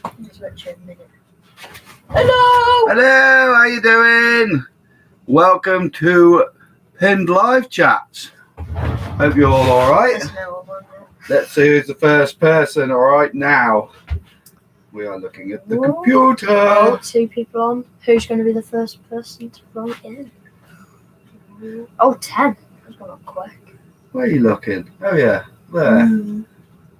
It's literally a minute. Hello! Hello, how you doing? Welcome to Pinned Live Chats. Hope you're all alright. There's no one on it. Let's see who's the first person. Alright, now we are looking at the Whoa. computer. Oh, 2 people on. Who's going to be the first person to write in? Oh, 10. That's gone up quick. Where are you looking? Oh yeah, there.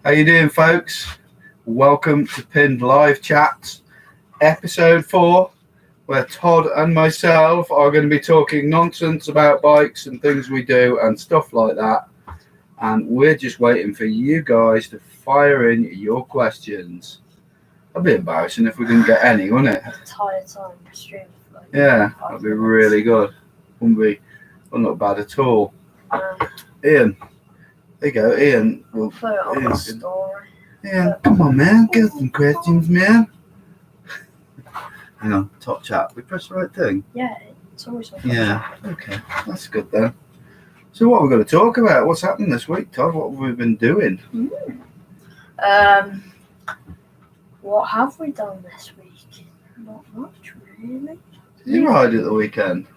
How you doing, folks? Welcome to Pinned Live Chats, episode 4, where Todd and myself are going to be talking nonsense about bikes and things we do and stuff like that. And we're just waiting for you guys to fire in your questions. That'd be embarrassing if we didn't get any, wouldn't it? Tired time stream. Like Yeah, 5 that'd be minutes. really good. Wouldn't not bad at all. Ian, there you go, Ian. Well, Put it on the Ian's good. story. Ian, come on, man, get some questions, man. Hang on, top chat. We press the right thing. Yeah, it's always on. Yeah, okay, that's good then. So, what are we going to talk about? What's happening this week, Todd? What have we been doing? What have we done this week? Not much, really. Did you ride at the weekend?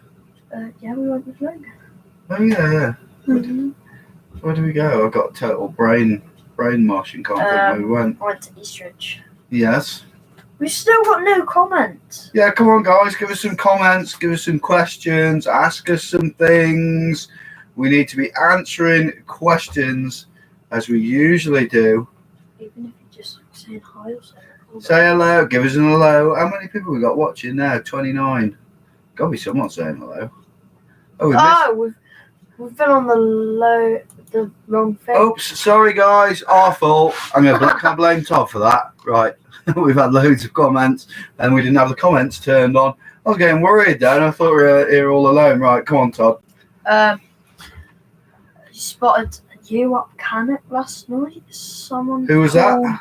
Yeah, we went with Logan. Oh yeah. Where did we go? I got total brain mush and can't think where we went. I went to Eastridge. Yes. We've still got no comments. Yeah, come on, guys. Give us some comments. Give us some questions. Ask us some things. We need to be answering questions as we usually do. Even if you're just saying hi or something. Say hello. Give us an hello. How many people we got watching now? 29. Got to be someone saying hello. Oh, we missed. We've been on the wrong thing. Oops, sorry guys, our fault. Can I blame Todd for that? Right, we've had loads of comments and we didn't have the comments turned on. I was getting worried then. I thought we were here all alone. Right, come on, Todd. Spotted you up Cannock last night. Someone. Who was that?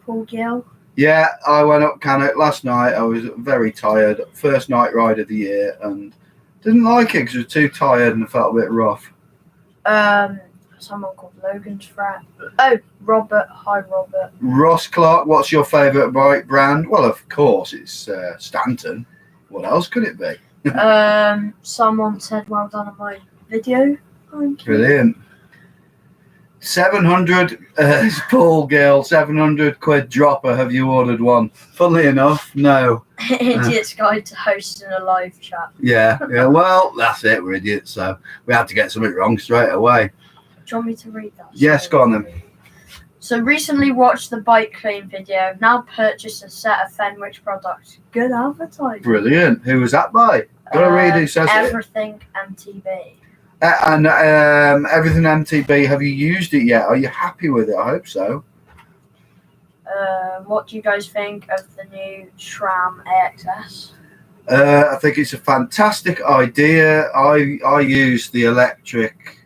Paul Gill. Yeah, I went up Cannock last night. I was very tired. First night ride of the year and didn't like it because I was too tired and I felt a bit rough. Someone called Logan's friend. Oh, Robert. Hi, Robert. Ross Clark, what's your favourite bike brand? Well, of course, it's Stanton. What else could it be? Someone said, well done on my video. Thank you. Brilliant. 700, Paul Gill, 700 quid dropper. Have you ordered one? Funnily enough, no. Idiot's Guide to Hosting a Live Chat. Yeah, well, that's it. We're idiots, so we had to get something wrong straight away. Do you want me to read that? Yes, go on then. So recently watched the bike clean video. Now purchased a set of Fenwick products. Good advertising. Brilliant. Who was that by? Gotta read who says it. Everything MTB. And Everything MTB, have you used it yet? Are you happy with it? I hope so. What do you guys think of the new SRAM AXS? I think it's a fantastic idea. I use the electric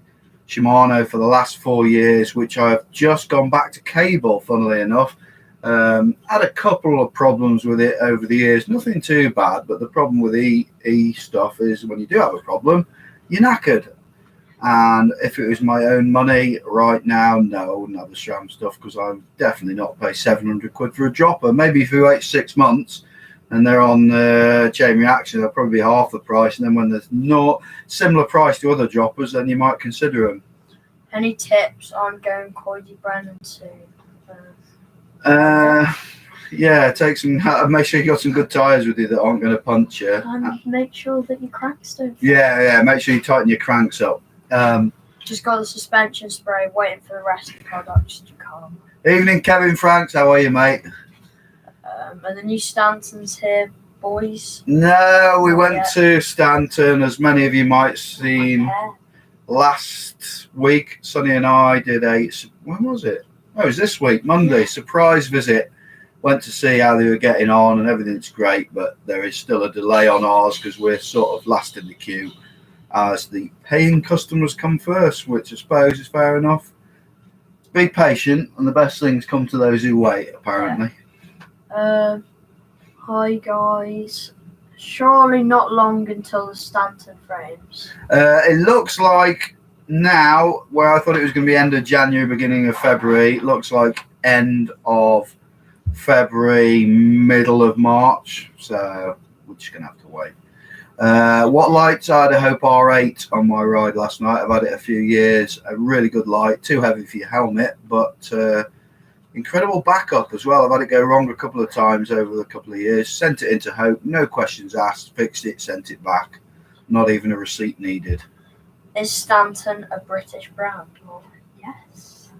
Shimano for the last 4 years, which I've just gone back to cable, funnily enough. Had a couple of problems with it over the years, nothing too bad, but the problem with E stuff is when you do have a problem, you're knackered. And if it was my own money right now, no, I wouldn't have the SRAM stuff because I'd definitely not pay 700 quid for a dropper. Maybe if you wait 6 months and they're on chain reaction, they'll probably be half the price. And then when there's not similar price to other droppers, then you might consider them. Any tips on going Coily Brennan soon? Yeah, make sure you got some good tyres with you that aren't going to punch you. And make sure that your cranks don't. Yeah, make sure you tighten your cranks up. Just got the suspension spray, waiting for the rest of the products to come. Evening, Kevin Franks. How are you, mate? And the new Stanton's here, boys. No, we went to Stanton, as many of you might have seen last week. Sonny and I did when was it? Oh, it was this week, Monday. Surprise visit. Went to see how they were getting on, and everything's great, but there is still a delay on ours because we're sort of last in the queue as the paying customers come first, which I suppose is fair enough. Be patient, and the best things come to those who wait, apparently. Hi, guys. Surely not long until the Stanton frames. It looks like now, where I thought it was going to be end of January, beginning of February, it looks like end of February, middle of March. So we're just going to have to wait. What lights? I had a Hope R8 on my ride last night. I've had it a few years. A really good light. Too heavy for your helmet, but incredible backup as well. I've had it go wrong a couple of times over the couple of years. Sent it into Hope. No questions asked. Fixed it. Sent it back. Not even a receipt needed. Is Stanton a British brand? Well, yes.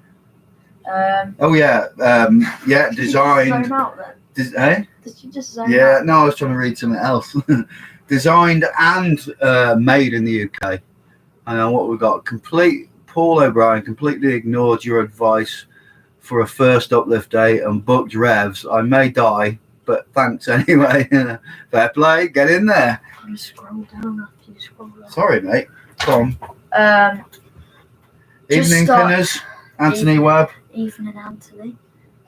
Oh yeah. Yeah. Designed. Zoom out then? Did you just zoom Yeah. out? No, I was trying to read something else. Designed and made in the UK. And what we've got, Paul O'Brien completely ignored your advice for a first uplift day and booked revs. I may die, but thanks anyway. Fair play, get in there. You scroll down after you scroll down. Sorry, mate. Come on. Evening pinners, Anthony Webb. Evening, Anthony.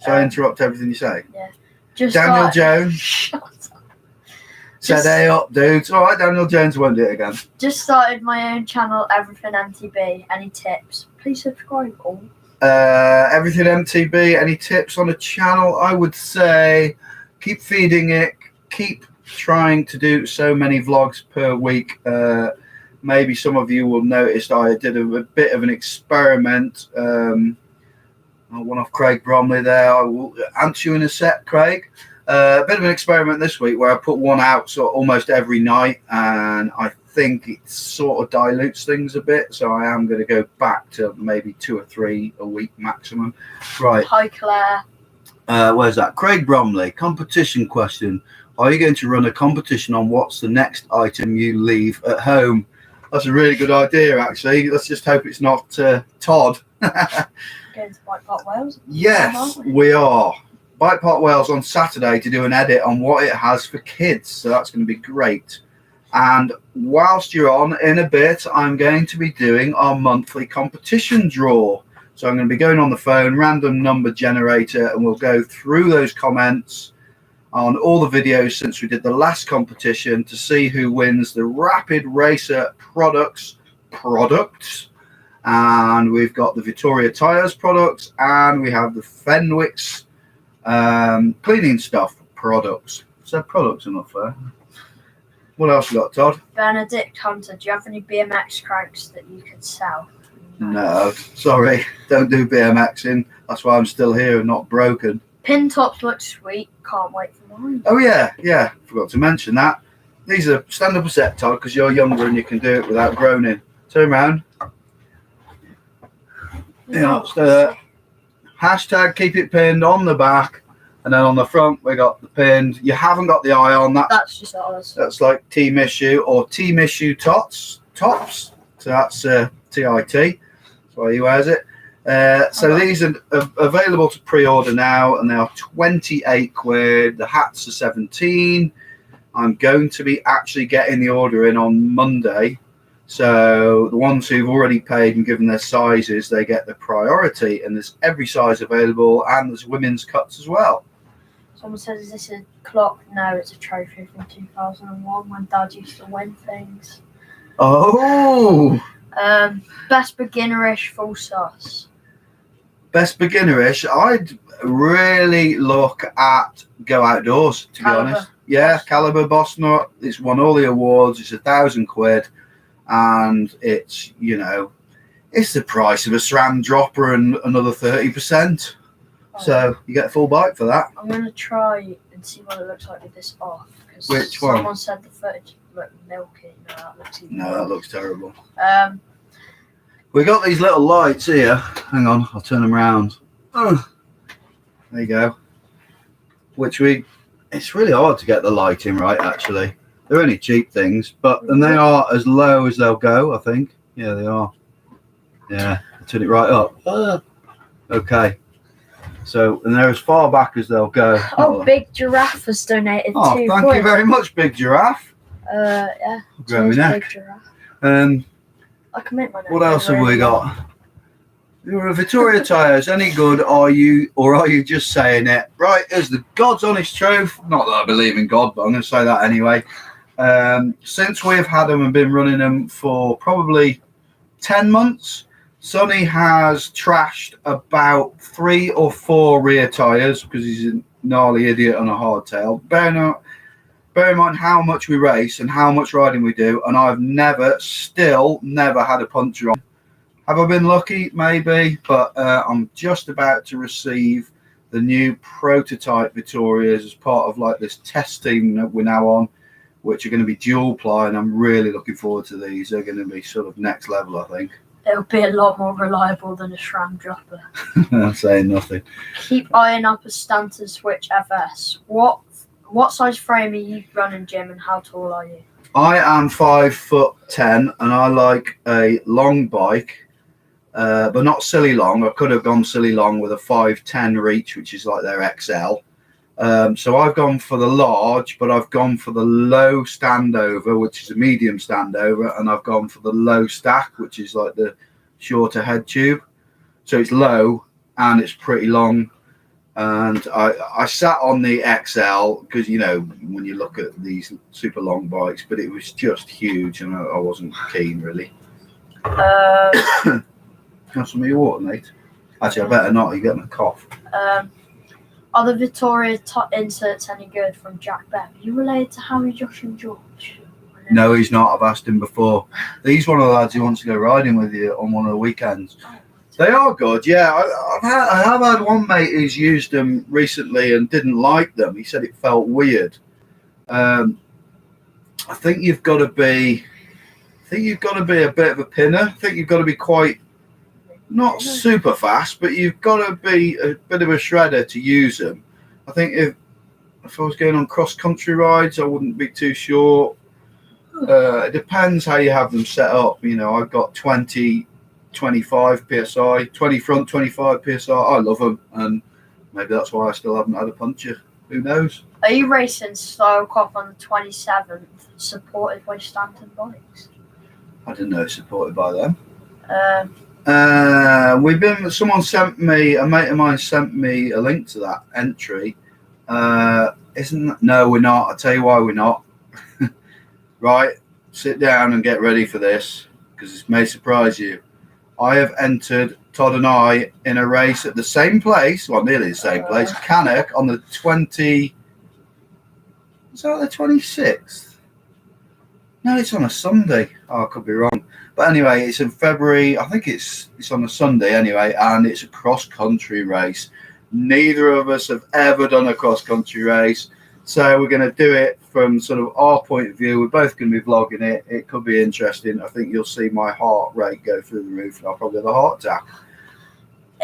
Shall I interrupt everything you say? Yeah. Just Daniel Jones. Shut up. Said, hey up, dudes. All right, Daniel Jones won't do it again. Just started my own channel, Everything MTB. Any tips? Please subscribe. All. Everything MTB. Any tips on a channel? I would say keep feeding it. Keep trying to do so many vlogs per week. Maybe some of you will notice I did a bit of an experiment. One off Craig Bromley there. I will answer you in a sec, Craig. A bit of an experiment this week where I put one out sort of almost every night, and I think it sort of dilutes things a bit. So I am going to go back to maybe 2 or 3 a week maximum. Right. Hi, Claire. Where's that? Craig Bromley. Competition question. Are you going to run a competition on what's the next item you leave at home? That's a really good idea, actually. Let's just hope it's not Todd. Going to Bike Park Wales? Yes, we are. Bike Park Wales on Saturday to do an edit on what it has for kids. So that's going to be great. And whilst you're on, in a bit, I'm going to be doing our monthly competition draw. So I'm going to be going on the phone, random number generator, and we'll go through those comments on all the videos since we did the last competition to see who wins the Rapid Racer products. And we've got the Vittoria Tyres products, and we have the Fenwick's cleaning stuff products. So products are not fair. What else you got, Todd? Benedict Hunter, do you have any BMX cranks that you could sell? No, sorry, don't do BMXing. That's why I'm still here and not broken. Pin tops look sweet. Can't wait for mine. Oh yeah, forgot to mention that. These are stand up a sec, Todd, because you're younger and you can do it without groaning. Turn around. Yeah, so hashtag keep it pinned on the back, and then on the front we got the pinned. You haven't got the eye on that. That's just ours. That's like Team Issue or Team Issue tops. So that's TIT. That's why he wears it. So these are available to pre-order now, and they are 28 quid. The hats are 17. I'm going to be actually getting the order in on Monday. So the ones who've already paid and given their sizes, they get the priority, and there's every size available, and there's women's cuts as well. Someone says, is this a clock? No, it's a trophy from 2001 when Dad used to win things. Oh! Best beginnerish full sauce. Best beginnerish, I'd really look at Go Outdoors, to Caliber. be honest. Yeah, Caliber Boss Nut. It's won all the awards. It's 1,000 quid. And it's, it's the price of a SRAM dropper and another 30%. So you get a full bike for that. I'm going to try and see what it looks like with this off. Which one? Someone said the footage looked milky. No, that looks terrible. Um, We got these little lights here. Hang on, I'll turn them around. Oh, there you go. It's really hard to get the lighting right, actually. They're only cheap things, and they are as low as they'll go, I think. Yeah, they are. Yeah, I'll turn it right up. Okay. So, and they're as far back as they'll go. Oh, Big Giraffe has donated Oh, £2. thank you very much, Big Giraffe. Yeah. I'll grab my neck. Big Giraffe. I can make my neck. What else have we got? You're a Vittoria Tyres, any good are you just saying it? Right, here's the God's honest truth. Not that I believe in God, but I'm going to say that anyway. Since we've had them and been running them for probably 10 months, Sonny has trashed about 3 or 4 rear tyres because he's gnarly idiot on a hardtail. Bear in mind how much we race and how much riding we do, and I've still never had a puncture on. Have I been lucky? Maybe, but I'm just about to receive the new prototype Vittorias as part of like this test team that we're now on, which are going to be dual ply, and I'm really looking forward to these. They're going to be sort of next level, I think. It'll be a lot more reliable than a SRAM dropper. I'm saying nothing. Keep eyeing up a Stanton Switch FS. What size frame are you running, Jim, and how tall are you? I am 5'10", and I like a long bike, but not silly long. I could have gone silly long with a 5'10" reach, which is like their XL. So I've gone for the large, but I've gone for the low standover, which is a medium standover, and I've gone for the low stack, which is like the shorter head tube. So it's low and it's pretty long. And I sat on the XL because, you know, when you look at these super long bikes, but it was just huge and I wasn't keen really. Have some of your water, mate? Actually, I better not. You're getting a cough. Are the Vittoria inserts any good from Jack Bev? Are you related to Harry, Josh and George? No, he's not. I've asked him before. He's one of the lads who wants to go riding with you on one of the weekends. They are good, yeah. I have had one mate who's used them recently and didn't like them. He said it felt weird. I think you've got to be a bit of a pinner. I think you've got to be quite not super fast, but you've got to be a bit of a shredder to use them. I think if I was going on cross country rides, I wouldn't be too sure. It depends how you have them set up. You know, I've got 20, 25 psi, 20 front, 25 psi. I love them, and maybe that's why I still haven't had a puncture. Who knows? Are you racing Stylekop on the 27th, supported by Stanton Bikes? I didn't know it's supported by them. Someone sent me, a mate of mine sent me a link to that entry. No, we're not. I'll tell you why we're not. Right, sit down and get ready for this, because this may surprise you. I have entered, Todd and I, in a race at the same place, well, nearly the same place, Cannock, on the 20... Is that the 26th? No, it's on a Sunday. Oh, I could be wrong. But anyway, it's in February. I think it's on a Sunday anyway, and it's a cross-country race. Neither of us have ever done a cross-country race, so we're going to do it from sort of our point of view. We're both going to be vlogging it. It could be interesting. I think you'll see my heart rate go through the roof, and I'll probably have a heart attack.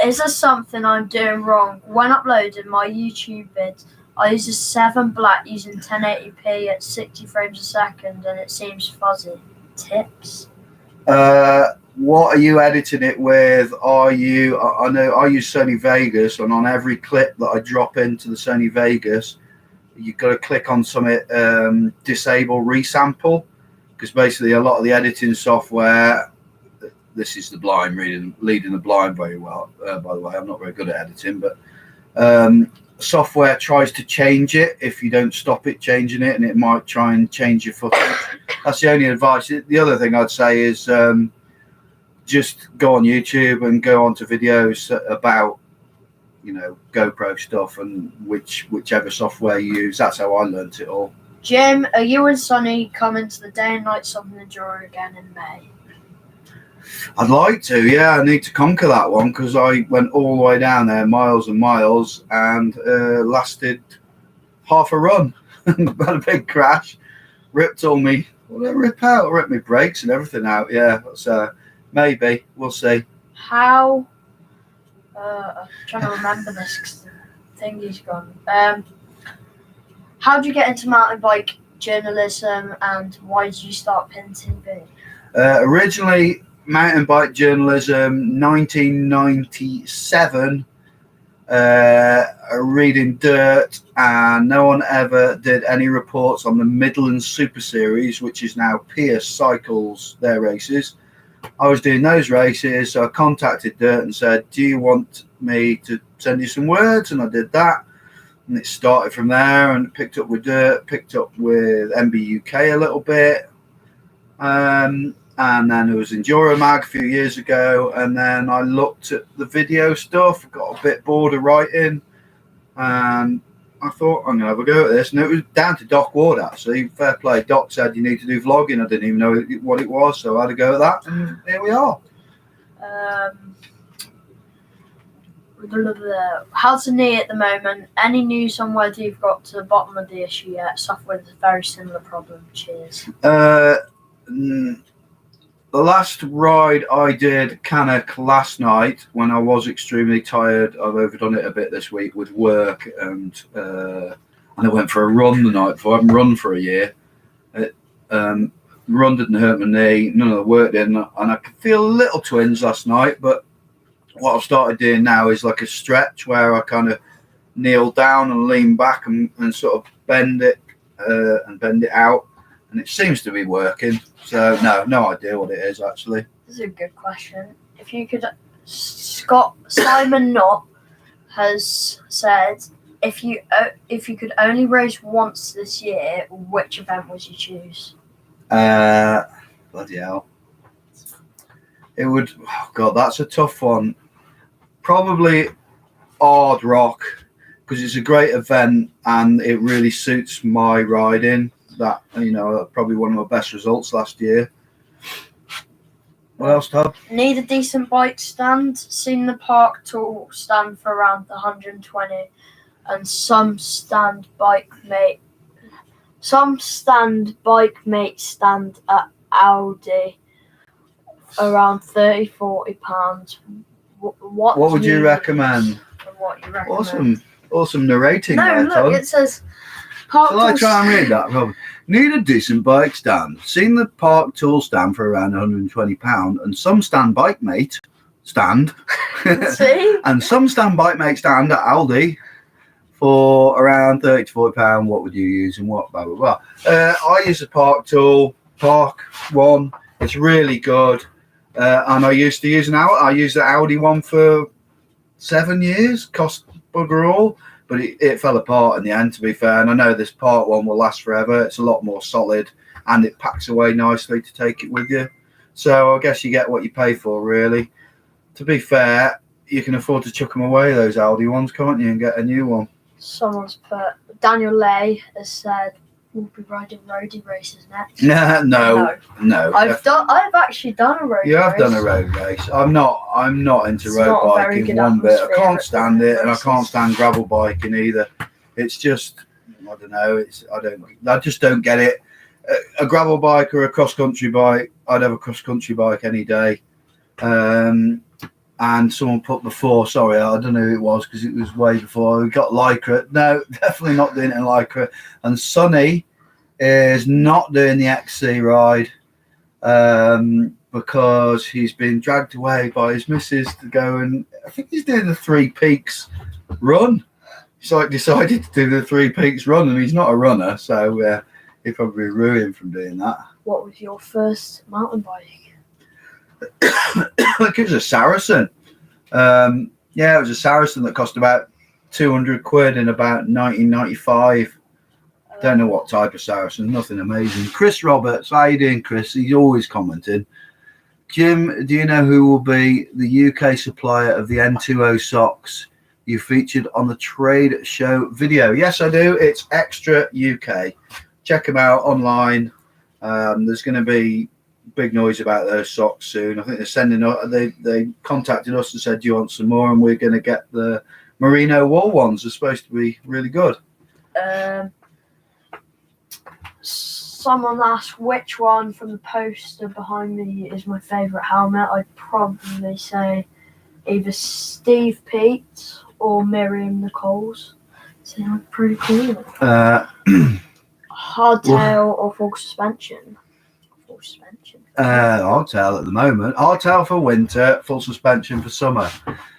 Is there something I'm doing wrong? When uploading my YouTube vids, I use a 7 black using 1080p at 60 frames a second, and it seems fuzzy. Tips? What are you editing it with? I know I use Sony Vegas, and on every clip that I drop into the Sony Vegas, you've got to click on something, disable resample, because basically a lot of the editing software, this is the blind leading the blind very well, by the way. I'm not very good at editing, but software tries to change it if you don't stop it changing it, and it might try and change your footage. That's the only advice. The other thing I'd say is just go on YouTube and go onto videos about, you know, GoPro stuff and whichever software you use. That's how I learnt it all. Jim, are you and Sonny coming to the Day and Night Southern Enduro again in May? I'd like to, yeah. I need to conquer that one because I went all the way down there, miles and miles, and lasted half a run. Had a big crash, ripped my brakes and everything out. Yeah, so maybe we'll see. How? I'm trying to remember this because the thingy's gone. How did you get into mountain bike journalism, and why did you start Pin TV? Originally, mountain bike journalism, 1997. Reading Dirt, and no one ever did any reports on the Midland Super Series, which is now Pierce Cycles, their races. I was doing those races, so I contacted Dirt and said, do you want me to send you some words? And I did that, and it started from there, and picked up with Dirt, picked up with MB UK a little bit, and then it was Enduro Mag a few years ago, and then I looked at the video stuff, got a bit bored of writing, and I thought I'm gonna have a go at this, and it was down to Doc Ward actually. Fair play. Doc said you need to do vlogging. I didn't even know what it was, so I had a go at that, and here we are. How's the knee at the moment? Any news on whether you've got to the bottom of the issue yet? Suffer with a very similar problem. Cheers. The last ride I did Cannock last night when I was extremely tired. I've overdone it a bit this week with work, and I went for a run the night before. I haven't run for a year. Run didn't hurt my knee, none of the work did, and I could feel little twinge last night. But what I've started doing now is like a stretch where I kind of kneel down and lean back and sort of bend it out, and it seems to be working. So no idea what it is actually. This is a good question. If you could, Simon Knott has said if you could only race once this year, which event would you choose? Bloody hell. It would. Oh God, that's a tough one. Probably Ard Rock, because it's a great event and it really suits my riding. That, probably one of my best results last year. What else, Todd? Need a decent bike stand. Seen the Park Tool stand for around 120, and some stand bike mate stand at Audi around £30-40. What would you recommend? What you recommend? Awesome narrating no, there, look, Todd. it says Shall I try and read that, Rob? Need a decent bike stand. Seen the Park Tool stand for around £120, and some stand bike mate stand. See? And some stand bike mate stand at Aldi for around £30-40. What would you use and what? Blah blah blah. I use the Park Tool Park one. It's really good. And I used to use I used the Audi one for 7 years. Cost bugger all. But it fell apart in the end, to be fair. And I know this Park one will last forever. It's a lot more solid, and it packs away nicely to take it with you. So I guess you get what you pay for, really. To be fair, you can afford to chuck them away, those Audi ones, can't you, and get a new one. Someone's put, Daniel Lay has said, we'll be riding roadie races next. No. I've actually done a road race. You have done a road race. I'm not into road biking one bit. I can't stand it, and I can't stand gravel biking either. It's just, I don't know. I just don't get it. A gravel bike or a cross country bike. I'd have a cross country bike any day. And someone put before. Sorry, I don't know who it was because it was way before. We got Lycra. No, definitely not doing it in Lycra. And Sonny is not doing the XC ride because he's been dragged away by his missus to go, and I think he's doing the Three Peaks run. He's decided to do the Three Peaks run, and he's not a runner, so he'd probably ruin from doing that. What was your first mountain bike? I think it was a Saracen. It was a Saracen that cost about £200 in about 1995. Don't know what type of Saracen, nothing amazing. Chris Roberts, how you doing, Chris? He's always commented. Jim, do you know who will be the UK supplier of the N20 socks you featured on the trade show video? Yes, I do. It's Extra UK. Check them out online. There's going to be big noise about those socks soon. I think they're sending. They contacted us and said, "Do you want some more?" And we're going to get the merino wool ones. They're supposed to be really good. Someone asked which one from the poster behind me is my favourite helmet. I'd probably say either Steve Pete or Miriam Nichols. So they're pretty cool. Hardtail or full suspension? Full suspension. Hardtail at the moment. Hardtail for winter, full suspension for summer.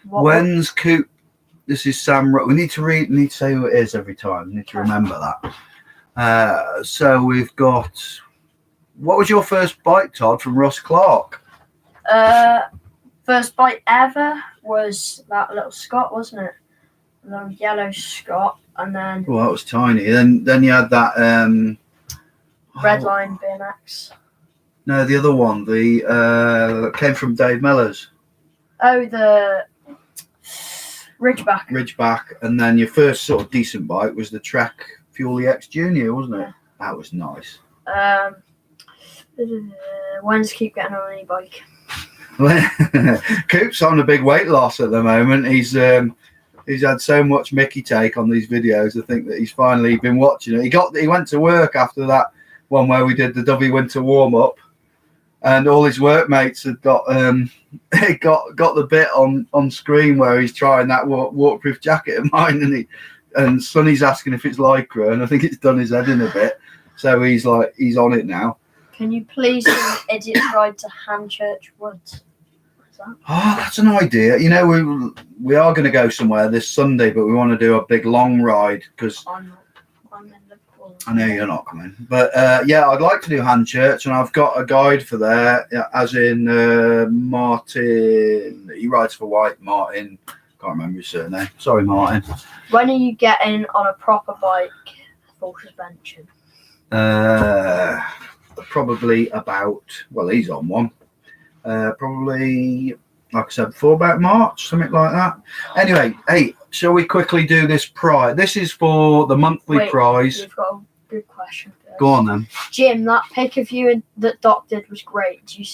When's Coupe? This is Sam. We need to say who it is every time. We need to remember that. So we've got. What was your first bike, Todd, from Ross Clark? First bike ever was that little Scott, wasn't it? A little yellow Scott, and then. Well, that was tiny. Then you had that. Redline BMX. No, the other one. The came from Dave Mellors. Oh, the Ridgeback. And then your first sort of decent bike was the Trek Fuel EX Junior, wasn't it? Yeah. That was nice. When's Keep getting on any bike? Coop's on a big weight loss at the moment. He's had so much Mickey take on these videos. I think that he's finally been watching it. He went to work after that one where we did the Dovey Winter warm up, and all his workmates had got got the bit on screen where he's trying that waterproof jacket of mine, and Sonny's asking if it's Lycra, and I think it's done his head in a bit. So he's on it now. Can you please do an idiot's ride to Hanchurch Woods? What's that? Oh, that's an idea. You know, we are going to go somewhere this Sunday, but we want to do a big long ride because I'm in Liverpool. I know you're not coming. But yeah, I'd like to do Hanchurch, and I've got a guide for there, as in Martin. He rides for White. Martin. Can't remember his surname. Sorry, Martin. When are you getting on a proper bike, full suspension? Probably about, well, he's on one. Probably, like I said before, about March, something like that. Anyway, hey, shall we quickly do this prize? This is for the monthly prize. You've got a good question first. Go on then. Jim, that pic of you that Doc did was great. Do you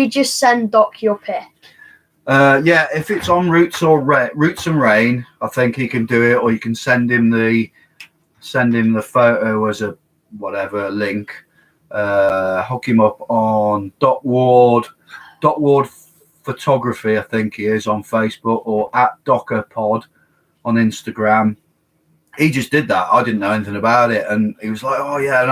just send Doc your pic? Yeah, if it's on Roots and Rain, I think he can do it, or you can send him the photo as a whatever link. Hook him up on Doc Ward Photography, I think he is on Facebook, or at Docker Pod on Instagram. He just did that. I didn't know anything about it, and he was like, "Oh yeah," and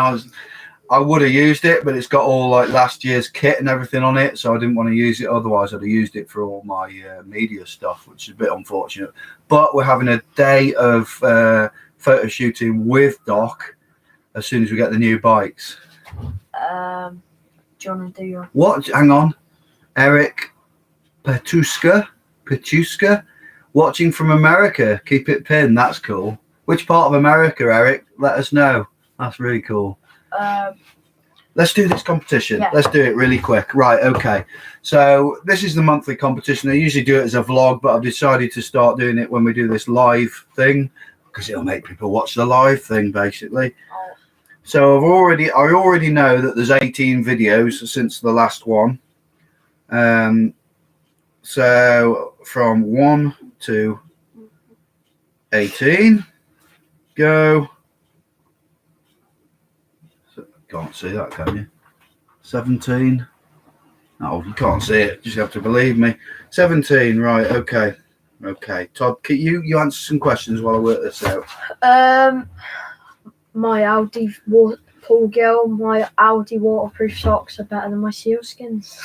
I would have used it, but it's got all like last year's kit and everything on it, so I didn't want to use it. Otherwise, I'd have used it for all my media stuff, which is a bit unfortunate. But we're having a day of photo shooting with Doc as soon as we get the new bikes. Do you want to do your... What? Hang on. Eric Petuska, watching from America. Keep it pinned. That's cool. Which part of America, Eric? Let us know. That's really cool. Let's do this competition. Yeah. Let's do it really quick. Right, okay. So this is the monthly competition. I usually do it as a vlog, but I've decided to start doing it when we do this live thing because it'll make people watch the live thing, basically. Oh. So I already know that there's 18 videos since the last one. So from 1 to 18, go. Can't see that, can you? 17. No, you can't see it. Just have to believe me. 17. Right. Okay. Todd, can you answer some questions while I work this out? My Audi pool girl, my Audi waterproof socks are better than my sealskins.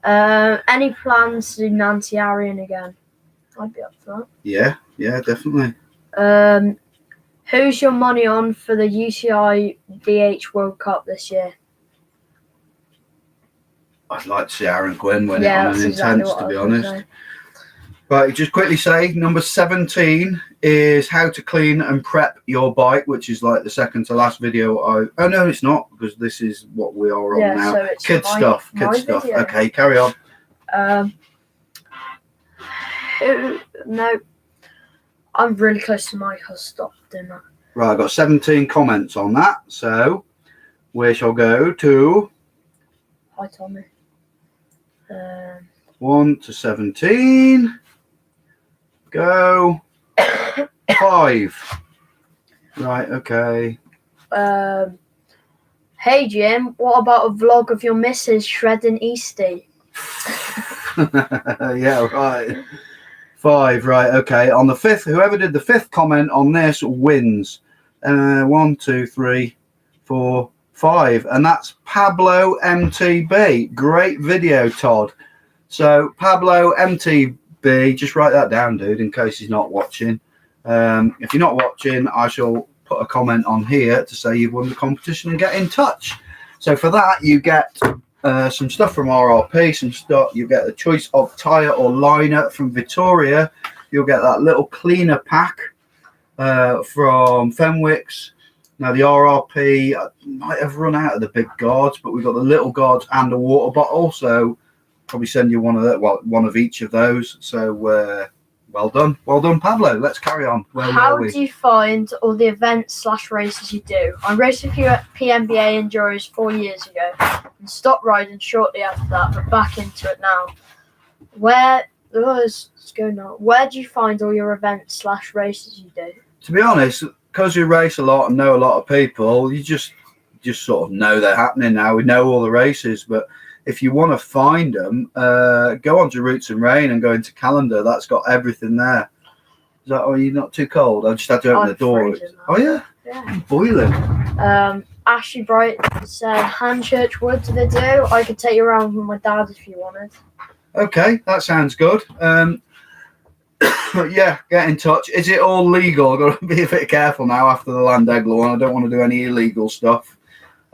Any plans to do Nancy Arian again? I'd be up for that. Yeah, definitely. Who's your money on for the UCI BH World Cup this year? I'd like to see Aaron Gwynn win it on an exactly intense, to be honest. Right, just quickly say, number 17 is how to clean and prep your bike, which is like the second to last video. Oh, no, it's not, because this is what we are on now. So it's Kid stuff. Video. Okay, carry on. No, I'm really close to Mike. I'll stop doing that. Right, I've got 17 comments on that, so we shall go to... Hi, Tommy. 1 to 17. Go. 5. Right, okay. Hey, Jim, what about a vlog of your missus shredding Eastie? Yeah, right. 5, right, okay. On the 5th, whoever did the 5th comment on this wins. 1, 2, 3, 4, 5. And that's Pablo MTB. Great video, Todd. So, Pablo MTB, just write that down, dude, in case he's not watching. If you're not watching, I shall put a comment on here to say you've won the competition and get in touch. So, for that, you get... some stuff from RRP, some stuff. You get a choice of tyre or liner from Vittoria. You'll get that little cleaner pack from Fenwick's. Now the RRP might have run out of the big guards, but we've got the little guards and a water bottle. So probably send you one of each of those. So well done, Pablo. Let's carry on. Where How were we? do you find all the events/races you do? I raced a few PMBA Enduros 4 years ago and stopped riding shortly after that, but back into it now. Where do you find all your events/races you do? To be honest, because we race a lot and know a lot of people, you just sort of know they're happening now. We know all the races, but if you want to find them, go on to Roots and Rain and go into calendar. That's got everything there. Is that? Are you not too cold? I just had to open the door. Oh yeah, yeah, boiling. Ashley Bright said Hanchurch Wood. Do they do? I could take you around with my dad if you wanted. Okay, that sounds good. Yeah, get in touch. Is it all legal? I've got to be a bit careful now after the Landegler one. I don't want to do any illegal stuff.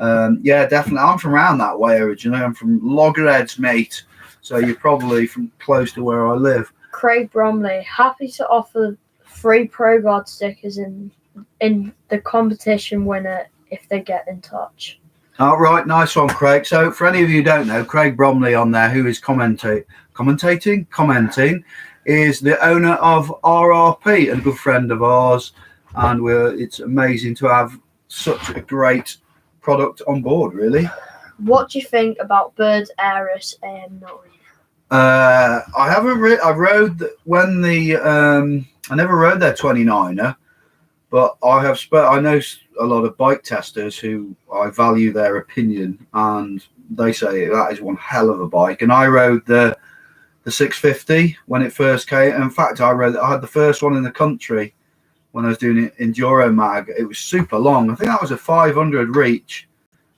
Yeah, definitely. I'm from around that way originally. I'm from Loggerheads, mate. So you're probably from close to where I live. Craig Bromley, happy to offer free Pro Guard stickers in the competition winner if they get in touch. All right, nice one, Craig. So for any of you who don't know, Craig Bromley on there, who is commenting, is the owner of RRP and a good friend of ours. And it's amazing to have such a great product on board, really. What do you think about Bird Aris AM9? I haven't I rode when the I never rode their 29er, but I have I know a lot of bike testers who I value their opinion, and they say that is one hell of a bike. And I rode the 650 when it first came. In fact, I had the first one in the country when I was doing it Enduro Mag. It was super long. I think that was a 500 reach,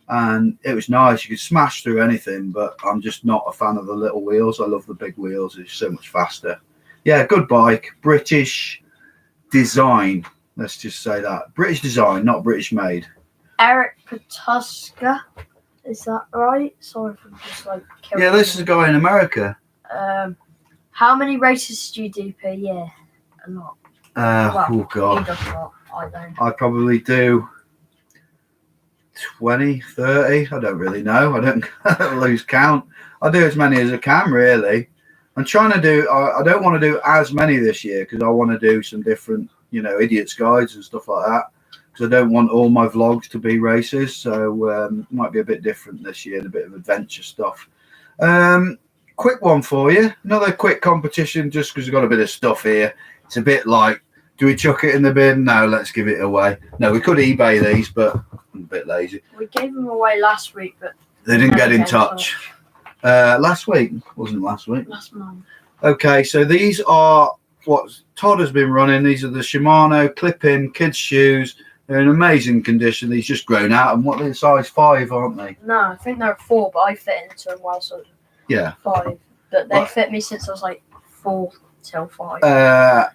and it was nice. You could smash through anything, but I'm just not a fan of the little wheels. I love the big wheels. It's so much faster. Yeah, good bike. British design. Let's just say that. British design, not British made. Eric Patuska, is that right? Sorry if I'm just Yeah, this is a guy in America. How many races do you do per year? A lot. Oh God. He does a lot. I don't. I probably do 20, 30. I don't really know. I don't lose count. I do as many as I can, really. I'm trying to do. I don't want to do as many this year because I want to do some different, idiots guides and stuff like that. Because I don't want all my vlogs to be races, so it might be a bit different this year, and a bit of adventure stuff. Quick one for you. Another quick competition, just because we've got a bit of stuff here. It's a bit like, do we chuck it in the bin? No, let's give it away. No, we could eBay these, but I'm a bit lazy. We gave them away last week, but they didn't get in touch. Last week? Wasn't last week. Last month. Okay, so these are what Todd has been running. These are the Shimano clip-in kids' shoes. They're in amazing condition. They've just grown out. And what they're size 5, aren't they? No, I think they're 4, but I fit into them well, so yeah. 5. But they fit me since I was 4 till 5.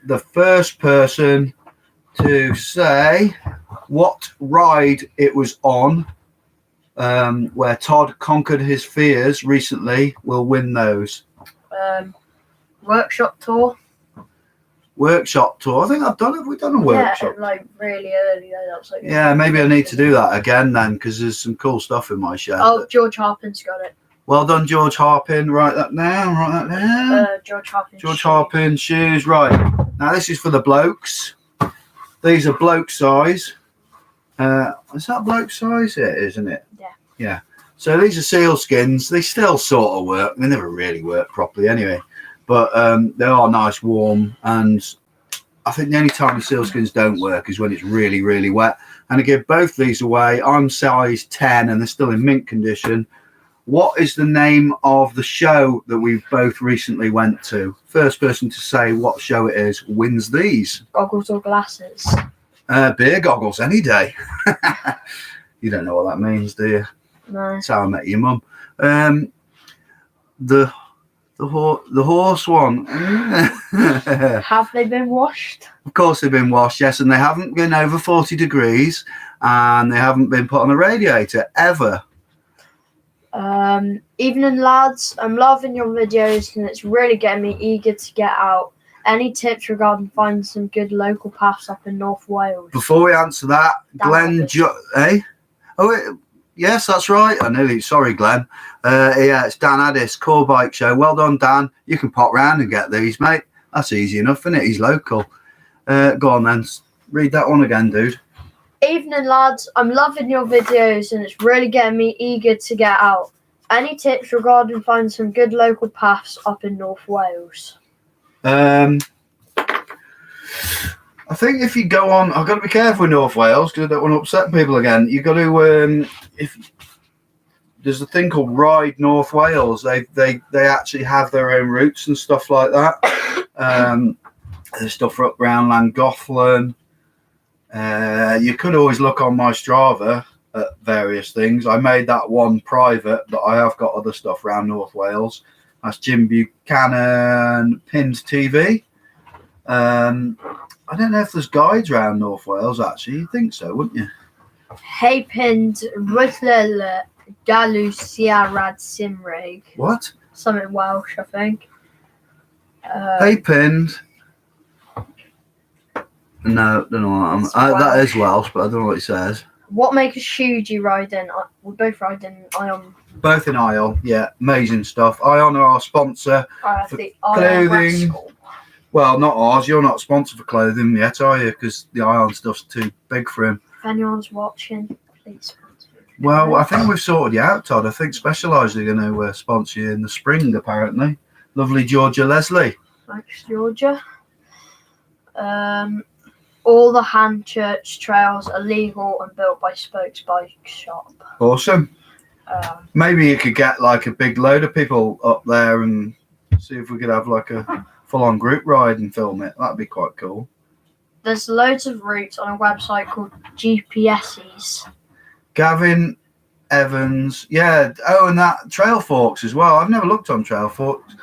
The first person to say what ride it was on, where Todd conquered his fears recently, will win those. Workshop tour. Workshop tour. I think I've done. Have we done a workshop? Yeah, really early though. That was yeah, maybe I need to do that again then, because there's some cool stuff in my shed. Oh, George Harpin's got it. Well done, George Harpin. Write that down. George Harpin. George Harpin shoes. Right. Now this is for the blokes. These are bloke size. Is that bloke size? Yeah, it is, isn't it? Yeah. Yeah. So these are seal skins. They still sort of work. They never really work properly anyway. But they are nice, warm, and I think the only time the sealskins don't work is when it's really, really wet. And I give both these away. I'm size 10 and they're still in mint condition. What is the name of the show that we've both recently went to? First person to say what show it is wins these. Goggles or glasses? Beer goggles any day. You don't know what that means, do you? No. That's how I met your mum. The horse one. Have they been washed? Of course they've been washed, yes, and they haven't been over 40 degrees, and they haven't been put on a radiator ever. Evening lads, I'm loving your videos and it's really getting me eager to get out. Any tips regarding finding some good local paths up in North Wales? Before we answer that, Glenn, Yes, that's right. I knew it. Sorry, Glenn. Yeah, it's Dan Addis, Core Bike Show. Well done, Dan. You can pop round and get these, mate. That's easy enough, isn't it? He's local. Go on, then. Read that one again, dude. Evening, lads. I'm loving your videos and it's really getting me eager to get out. Any tips regarding finding some good local paths up in North Wales? I think if you go on, I've got to be careful with North Wales because I don't want to upset people again. You've got to, if there's a thing called Ride North Wales, they actually have their own routes and stuff like that. There's stuff up around Llangollen. You could always look on my Strava at various things. I made that one private, but I have got other stuff around North Wales. That's Jim Buchanan Pinned TV. I don't know if there's guides around North Wales, actually. You'd think so, wouldn't you? Hey, Pinned Rutlele Galw Siarad Simrig. What? Something Welsh, I think. Hey, Pinned. No, don't know what that is Welsh, but I don't know what it says. What make a shoe do you ride in? We both ride in Ion. Both in Ion, yeah. Amazing stuff. Ion are our sponsor for clothing. Well, not ours. You're not sponsored for clothing yet, are you? Because the Ion stuff's too big for him. If anyone's watching, please sponsor me. Well, I think we've sorted you out, Todd. I think Specialized are going to sponsor you in the spring, apparently. Lovely Georgia Leslie. Thanks, Georgia. All the hand church trails are legal and built by Spokes Bike Shop. Awesome. Maybe you could get like a big load of people up there and see if we could have like a full-on group ride and film it. That'd be quite cool. There's loads of routes on a website called GPSes. Gavin Evans. Yeah. Oh, and that Trail Forks as well. I've never looked on Trail Forks.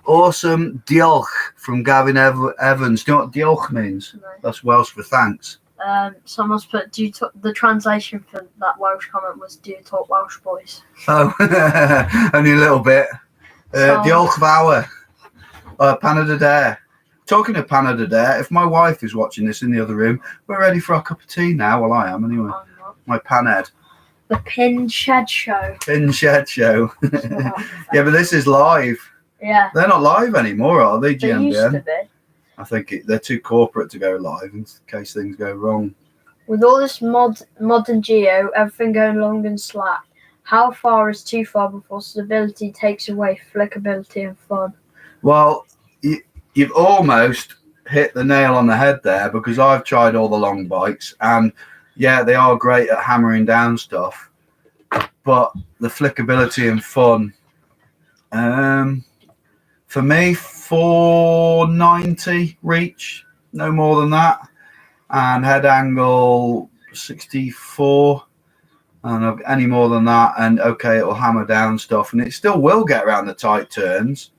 Awesome. Diolch from Gavin Evans. Do you know what diolch means? No. That's Welsh for thanks. Someone's put, the translation for that Welsh comment was, do you talk Welsh, boys? Oh, only a little bit. Diolch fawr. Panada Dare. Talking of Panada Dare, if my wife is watching this in the other room, we're ready for our cup of tea now. Well, I am anyway. My panhead. The Pin Shed Show. Pin Shed Show. Yeah, but this is live. Yeah. They're not live anymore, are they, GMBN? They used to be. I think they're too corporate to go live in case things go wrong. With all this modern geo, everything going long and slack, how far is too far before stability takes away flickability and fun? Well, you've almost hit the nail on the head there because I've tried all the long bikes and, yeah, they are great at hammering down stuff, but the flickability and fun, for me, 490 reach, no more than that, and head angle 64, and any more than that, and okay, it'll hammer down stuff, and it still will get around the tight turns,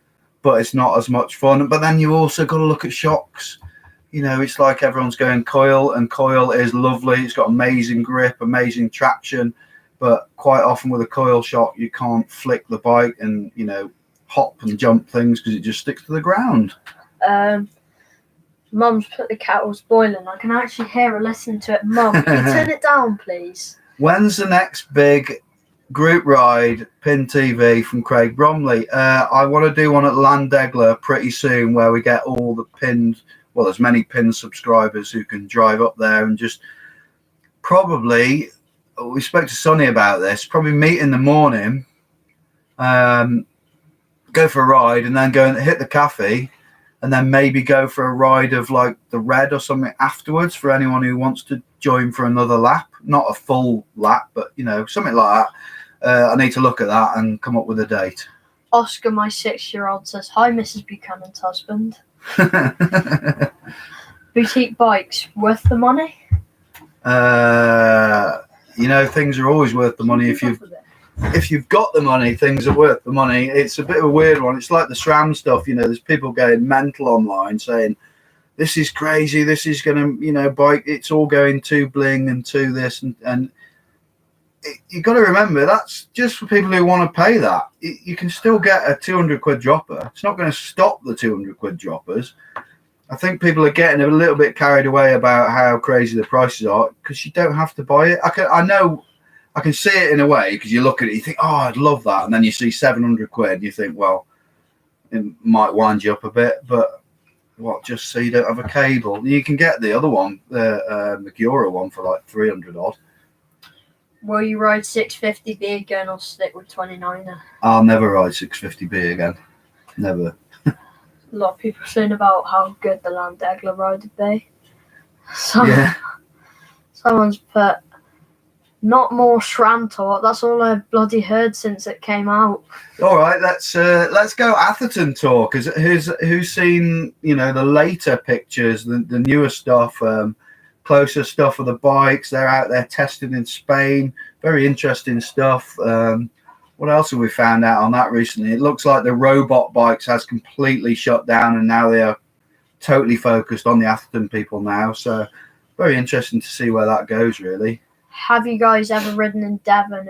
but it's not as much fun. But then you also got to look at shocks. You know, it's like everyone's going coil, and coil is lovely. It's got amazing grip, amazing traction, but quite often with a coil shock, you can't flick the bike and, you know, hop and jump things because it just sticks to the ground. Mum's put the kettle's boiling. I can actually hear her listening to it. Mum, can you turn it down, please? When's the next big group ride Pin TV from Craig Bromley? I want to do one at Llandegla pretty soon where we get all the pinned, well, there's many Pin subscribers who can drive up there and just probably, we spoke to Sonny about this, probably meet in the morning, go for a ride and then go and hit the cafe and then maybe go for a ride of like the Red or something afterwards for anyone who wants to join for another lap. Not a full lap, but, you know, something like that. I need to look at that and come up with a date. Oscar, my 6-year-old, says, hi, Mrs. Buchanan's husband. Boutique bikes, worth the money? You know, things are always worth the money if you've got the money, things are worth the money. It's a bit of a weird one. It's like the SRAM stuff, you know, there's people going mental online saying, this is crazy, this is going to, you know, bike, it's all going to bling and to this. And you've got to remember, that's just for people who want to pay that. You can still get a 200 quid dropper. It's not going to stop the 200 quid droppers. I think people are getting a little bit carried away about how crazy the prices are because you don't have to buy it. I I can see it in a way because you look at it, you think, oh, I'd love that, and then you see 700 quid, and you think, well, it might wind you up a bit, but what? Just so you don't have a cable, you can get the other one, the Magura one, for like 300 odd. Will you ride 650B again or stick with 29er? I'll never ride 650B again. Never. A lot of people saying about how good the Landegler ride would be. So, Yeah. Someone's put, not more Schrantor. That's all I've bloody heard since it came out. All right, let's go Atherton tour, because who's seen, you know, the later pictures, the newer stuff, closer stuff of the bikes. They're out there testing in Spain. Very interesting stuff. What else have we found out on that recently? It looks like the robot bikes has completely shut down, and now they are totally focused on the Atherton people now. So very interesting to see where that goes, really. Have you guys ever ridden in Devon?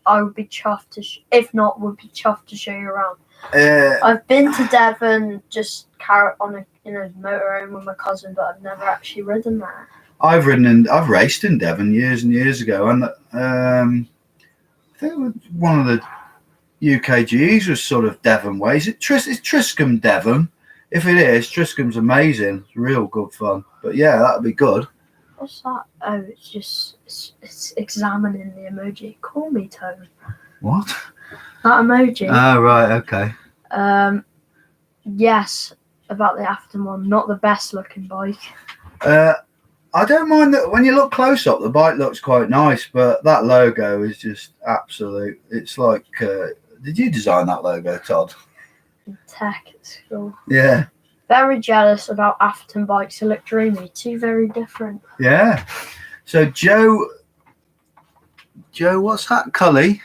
I would be chuffed to, if not, would be chuffed to show you around. I've been to Devon, just in a motorhome with my cousin, but I've never actually ridden there. I've raced in Devon years and years ago, and I think one of the UKGs was sort of Devon ways. It's Triscombe Devon. If it is, Triscombe's amazing. It's real good fun. But yeah, that'd be good. What's that? Oh, it's examining the emoji. Call me Tone. What? That emoji. Oh, right, okay. Yes, about the Atherton one. Not the best looking bike. I don't mind that when you look close up, the bike looks quite nice, but that logo is just absolute. It's like, did you design that logo, Todd? Tech at school. Yeah. Very jealous about Atherton bikes. They look dreamy. Two very different. Yeah. So Joe, what's that, Cully?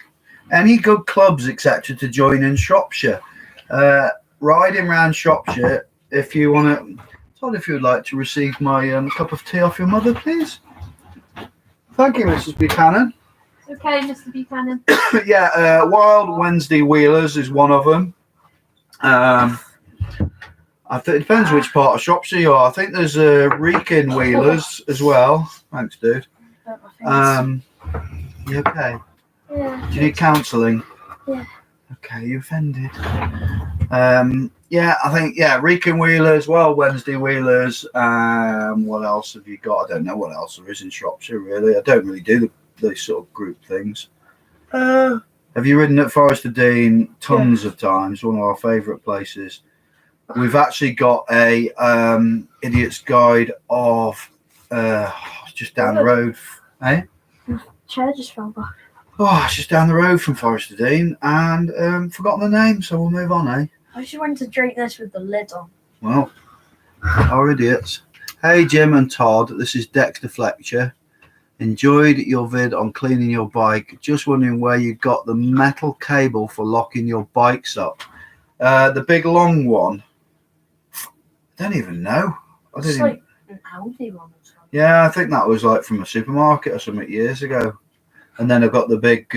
Any good clubs, etc., to join in Shropshire? Riding around Shropshire, if you want to. Todd, if you would like to receive my cup of tea off your mother, please. Thank you, Mrs. Buchanan. Okay, Mr. Buchanan. Yeah, Wild Wednesday Wheelers is one of them. I think it depends which part of Shropshire you are. I think there's Wrekin Wheelers as well. Thanks, dude. You okay? Yeah. Do you need counselling? Yeah. Okay, you offended. Yeah, I think, Wrekin Wheelers, Wild Wednesday Wheelers. What else have you got? I don't know what else there is in Shropshire, really. I don't really do those sort of group things. Have you ridden at Forest of Dean? Tons of times. One of our favourite places. We've actually got a idiot's guide of just down the road. Eh? Chair just fell back. Oh, it's just down the road from Forest of Dean, and forgotten the name, so we'll move on, eh? I just wanted to drink this with the lid on. Well, our idiots. Hey, Jim and Todd, this is Dexter Fletcher. Enjoyed your vid on cleaning your bike. Just wondering where you got the metal cable for locking your bikes up. The big long one. I don't even know. It's like an Audi one or something. Yeah, I think that was like from a supermarket or something years ago. And then I've got the big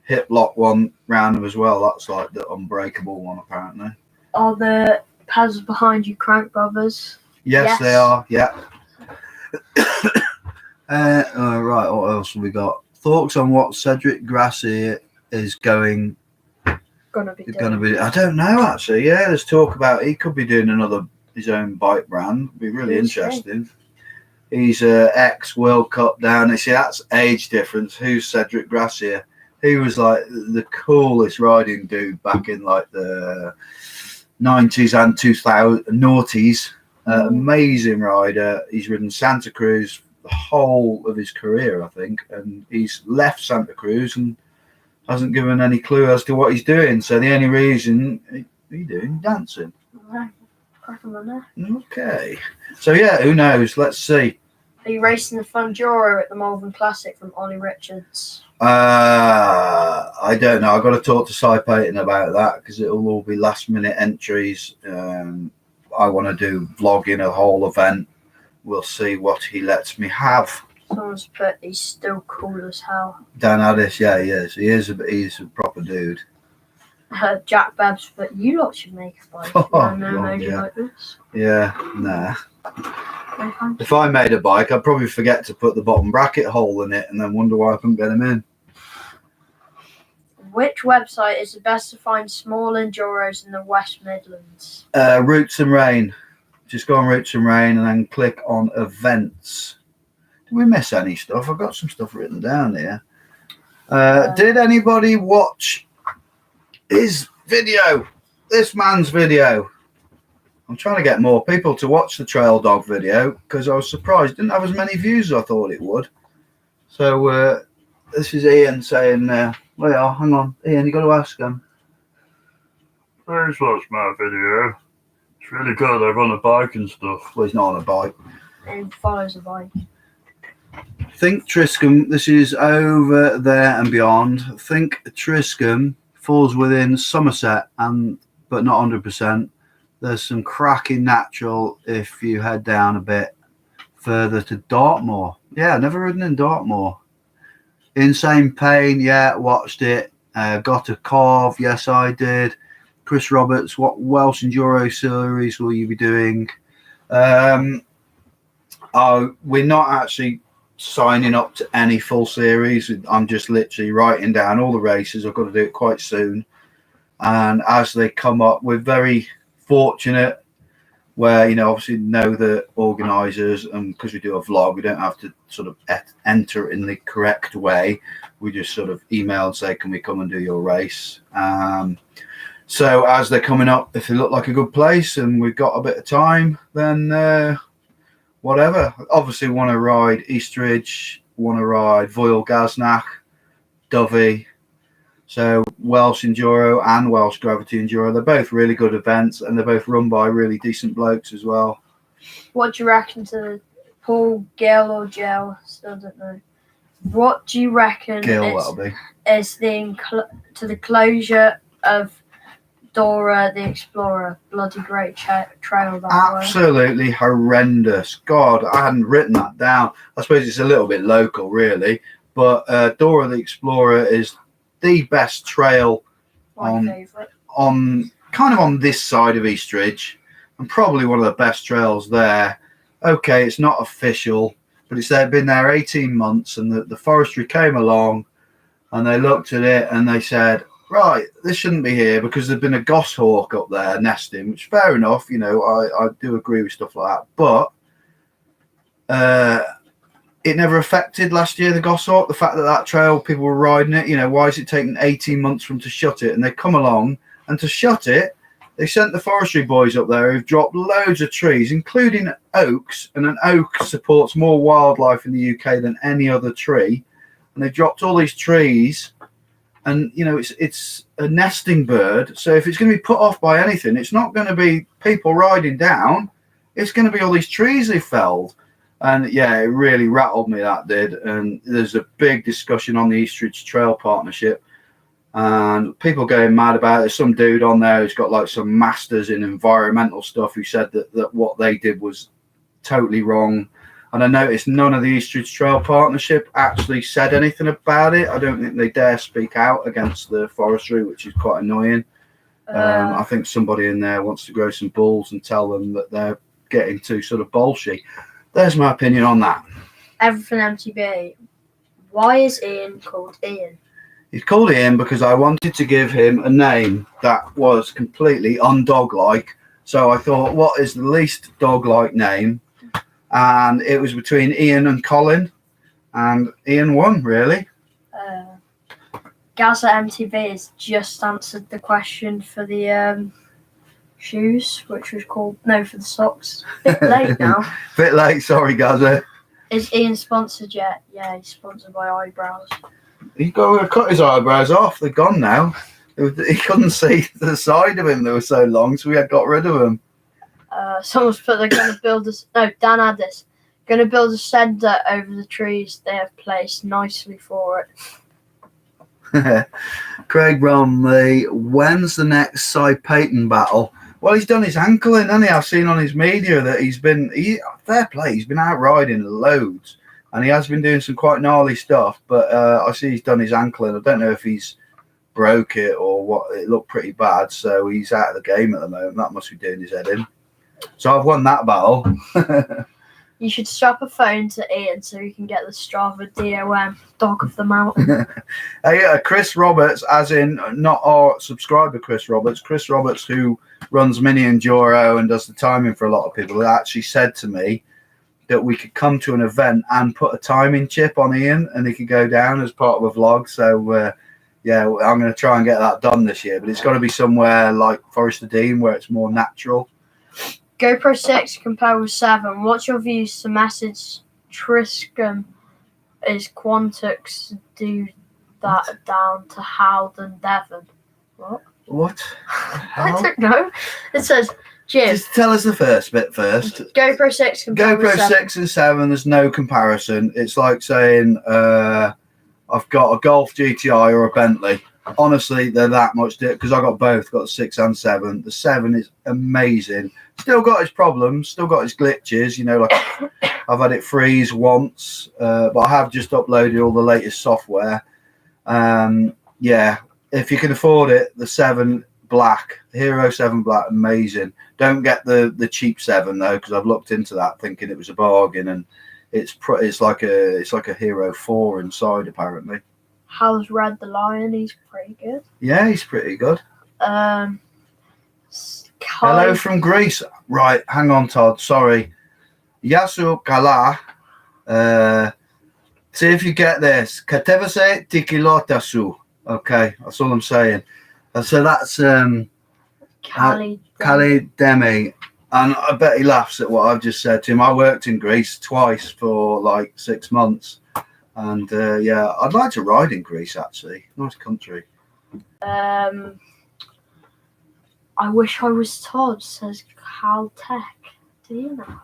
hip lock one round them as well. That's like the unbreakable one, apparently. Are the pads behind you Crank Brothers? Yes, they are. Yeah. Right. What else have we got? Thoughts on what Cedric Grassi is going to be? I don't know, actually. Yeah, there's talk about he could be doing his own bike brand. It'd be really interesting. He's ex World Cup down. They see that's age difference. Who's Cedric Grassi? He was like the coolest riding dude back in like the 90s and 2000 noughties. Amazing rider. He's ridden Santa Cruz the whole of his career, I think, and he's left Santa Cruz and hasn't given any clue as to what he's doing. So the only reason he's doing dancing. Okay. So yeah, who knows? Let's see. Are you racing the Funduro at the Malvern Classic from Ollie Richards? I don't know. I've got to talk to Cy Payton about that because it'll all be last minute entries. I want to do vlogging a whole event. We'll see what he lets me have. Someone's put he's still cool as hell. Dan Addis, yeah, he is. He's a proper dude. Jack Babs, but you lot should make a bike. Like this. Yeah, nah. If I made a bike, I'd probably forget to put the bottom bracket hole in it and then wonder why I couldn't get them in. Which website is the best to find small enduros in the West Midlands? Roots and Rain. Just go on Roots and Rain and then click on events. Did we miss any stuff? I've got some stuff written down here. Did anybody watch his video? This man's video. I'm trying to get more people to watch the Trail Dog video because I was surprised. It didn't have as many views as I thought it would. So this is Ian saying, well, hang on. Ian, you got to ask him. Please watch my video. It's really good. They're on a bike and stuff. Well, he's not on a bike. He follows a bike. Think Triscombe, this is over there and beyond. Think Triscombe falls within Somerset, but not 100%. There's some cracking natural if you head down a bit further to Dartmoor. Yeah, never ridden in Dartmoor. Insane Pain, yeah, watched it. Got a Carve, yes, I did. Chris Roberts, what Welsh Enduro series will you be doing? We're not actually signing up to any full series. I'm just literally writing down all the races. I've got to do it quite soon. And as they come up, we're very fortunate where, obviously know the organisers, and because we do a vlog, we don't have to sort of enter in the correct way. We just sort of email and say, can we come and do your race? So as they're coming up, if they look like a good place and we've got a bit of time, then whatever. Obviously want to ride Eastridge, want to ride Foyle Gaznach, Dovey. So Welsh Enduro and Welsh Gravity Enduro, they're both really good events and they're both run by really decent blokes as well. What do you reckon to Paul, Gill or Gel? Still don't know. What do you reckon is to the closure of Dora the Explorer? Bloody great trail that Absolutely horrendous. God, I hadn't written that down. I suppose it's a little bit local really, but Dora the Explorer is the best trail on this side of Eastridge, and probably one of the best trails there. Okay, it's not official, but they've been there 18 months, and the forestry came along and they looked at it and they said, right, this shouldn't be here because there's been a goshawk up there nesting, which fair enough, I do agree with stuff like that, but it never affected last year, the goshawk, the fact that trail, people were riding it. Why is it taking 18 months for them to shut it? And they come along, and to shut it, they sent the forestry boys up there who've dropped loads of trees, including oaks, and an oak supports more wildlife in the UK than any other tree. And they dropped all these trees, and, it's a nesting bird. So if it's going to be put off by anything, it's not going to be people riding down. It's going to be all these trees they felled. And yeah, it really rattled me, that did. And there's a big discussion on the Eastridge Trail Partnership and people going mad about it. There's some dude on there who's got like some masters in environmental stuff who said that what they did was totally wrong. And I noticed none of the Eastridge Trail Partnership actually said anything about it. I don't think they dare speak out against the forestry, which is quite annoying. I think somebody in there wants to grow some bulls and tell them that they're getting too sort of bolshy. There's my opinion on that. Everything MTB. Why is Ian called Ian? He's called Ian because I wanted to give him a name that was completely undog-like. So I thought, what is the least dog-like name? And it was between Ian and Colin. And Ian won, really. Gaza MTV has just answered the question for the shoes, which was called for the socks. Bit late now. Bit late, sorry, Gaza. Is Ian sponsored yet? Yeah, he's sponsored by Eyebrows. He's got to cut his eyebrows off. They're gone now. He couldn't see the side of him. They were so long, so we had got rid of them. Someone's put they're going to build Dan had this. Going to build a centre over the trees they have placed nicely for it. Craig Bromley, when's the next Cy Payton battle? Well, he's done his ankle in, hasn't he? I've seen on his media that he's been fair play. He's been out riding loads, and he has been doing some quite gnarly stuff. But I see he's done his ankle in. I don't know if he's broke it or what. It looked pretty bad, so he's out of the game at the moment. That must be doing his head in. So I've won that battle. You should strap a phone to Ian so you can get the Strava DOM, Dog of the Mountain. Chris Roberts, as in not our subscriber Chris Roberts who runs Mini Enduro and does the timing for a lot of people, actually said to me that we could come to an event and put a timing chip on Ian and he could go down as part of a vlog. So yeah, I'm going to try and get that done this year, but it's got to be somewhere like Forest of Dean where it's more natural. GoPro 6 compared with 7. What's your views to message Triscam is Quantux do that down to Howden Devon? What? I don't know. It says, Jim. Just tell us the first bit first. GoPro 6 compared with 7. 6 and 7, there's no comparison. It's like saying I've got a Golf GTI or a Bentley. Honestly, they're that much different because I got both, got the 6 and 7. The 7 is amazing. Still got its problems, still got its glitches. You know, like I've had it freeze once, but I have just uploaded all the latest software. Yeah, if you can afford it, the 7 Black, the Hero 7 Black, amazing. Don't get the cheap 7 though, because I've looked into that thinking it was a bargain, and it's like a Hero 4 inside apparently. How's Red the Lion? He's pretty good. Yeah, he's pretty good. Hello from Greece. Right, hang on, Todd. Sorry. Yasu Kala. See if you get this. Katevase Tikilotasu. Okay, that's all I'm saying. So that's Kali Demi. And I bet he laughs at what I've just said to him. I worked in Greece twice for like 6 months. And yeah, I'd like to ride in Greece actually. Nice country. I wish I was Todd, says Caltech. Do you know?